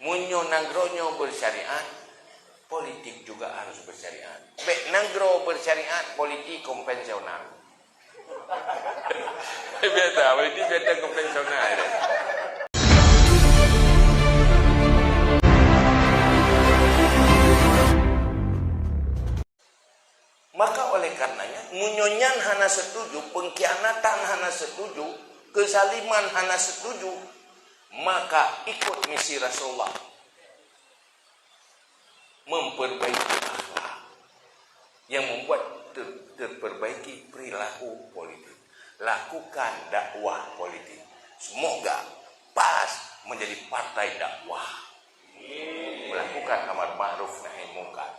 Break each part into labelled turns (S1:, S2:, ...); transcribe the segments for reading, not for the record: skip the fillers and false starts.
S1: Munyo nagronyo bersyariat, politik juga harus bersyariat. Bek nagro bersyariat, politik konvensional. Biasa, politik biasa konvensional. Maka oleh karenanya, munyonyan hana setuju, pengkhianatan hana setuju, kezaliman hana setuju, maka ikut misi Rasulullah. Memperbaiki akhlak yang membuat terperbaiki perilaku politik. Lakukan dakwah politik. Semoga PAS menjadi partai dakwah. Melakukan amar ma'ruf nahi munkar.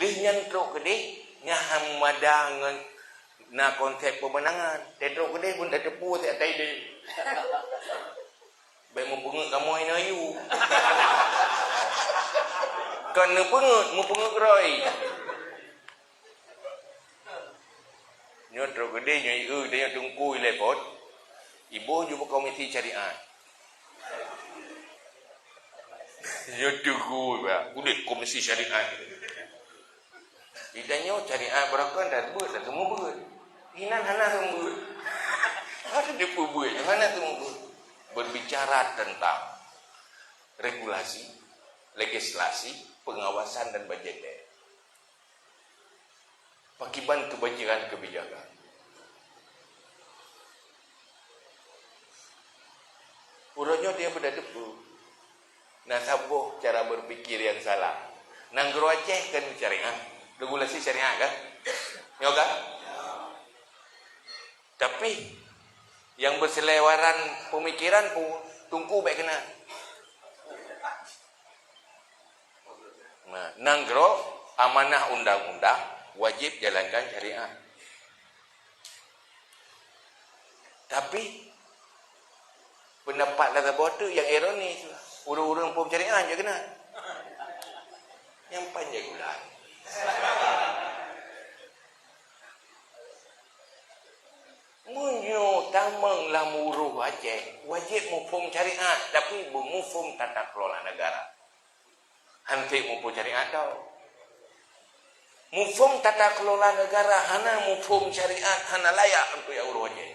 S1: Lih nyantruk gede nyaham madangan na konsep pemenangan. Tetruk gede pun tak tepu tak tai dia. Baik mempengut kamu ini ayu. Kan mempengut roy. Nyotruk gede nyai dia tungku lepot. Ibu jumpa komisi syariat. Nyotruk ba, udah komisi syariat. Idanya syariat berakon dah buat dah semua buat. Hinan hana semua buat. Ada dia pun buat, hana semua buat. Berbicara tentang regulasi, legislasi, pengawasan dan budget. Pakiban kebijakan. Urutnya dia berdebu. Nah, sabuh cara berpikir yang salah. Nanggro Aceh kan syariat. Regulasi syariat kan? Ya kan? Tapi yang berselewaran pemikiran pun tunggu baik kena. Nah, nanggro amanah undang-undang wajib jalankan syariat. Tapi pendapat kata bodoh yang ironis, urung-urung pun syariat je kena. Yang panjang ulang. Munyo tamang lah muruh Aceh wajib mufum syariat tapi mufum tata kelola negara. Hantik mufum syariat tau. Mufum tata kelola negara hana mufum syariat hana layak untuk ya uruh Aceh.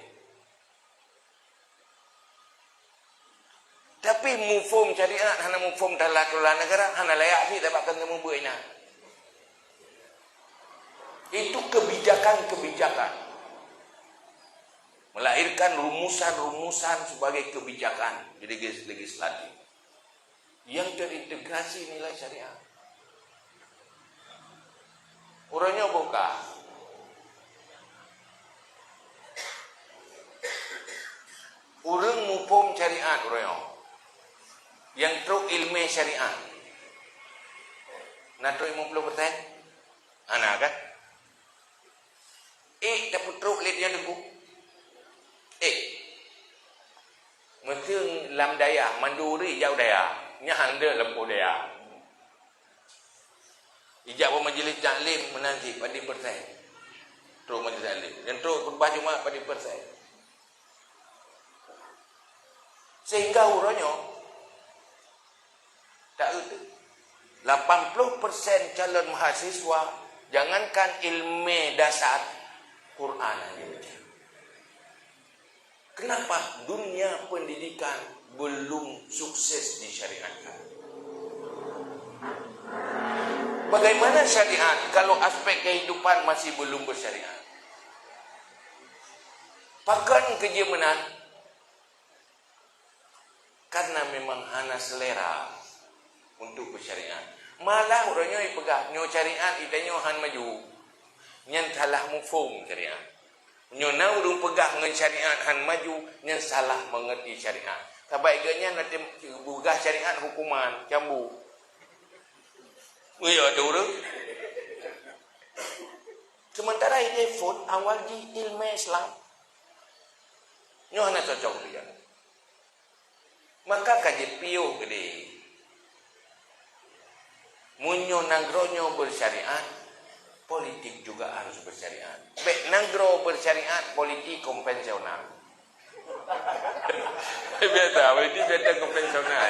S1: Tapi mufum syariat hana mufum tata kelola negara hana layak sih dapat kamu buina. Itu kebijakan-kebijakan. Melahirkan rumusan-rumusan sebagai kebijakan jadi legislatif yang terintegrasi nilai syariat. Urangnya buka. Urang mupom syariat urangnya. Yang truk ilmu syariat. Nah truk 50%. Anak kan? Dapat truk lihat dia degu. Mesti lam daya, manduri jauh daya, nyahang dia lempu daya. Ijak majlis taklim menanti pada persen. Terus majlis taklim. Dan terus khutbah Jumaat pada persen. Sehingga urangnya tak itu. 80% calon mahasiswa jangankan ilmu dasar Quran aja baca. Kenapa dunia pendidikan belum sukses disyariatkan? Bagaimana syariat kalau aspek kehidupan masih belum bersyariat? Pakan kejemenan karena memang hana selera untuk bersyariat. Malah orangnya dipegang nyo syariat itanya han maju. Nyan salah mufum syariat. Nyona urung pegang dengan syariat han maju yang salah mengerti syariat. Sebaiknya nanti bugah syariat hukuman cambu. Ya ada urang. Sementara ini effort awal di ilmu Islam. Nyona cocok dia. Maka kaji piu gede. Munyo nagronyo bersyariat, politik juga harus bersyariat. Bek nagro bersyariat, politik konvensional. Biasa, politik biasa konvensional.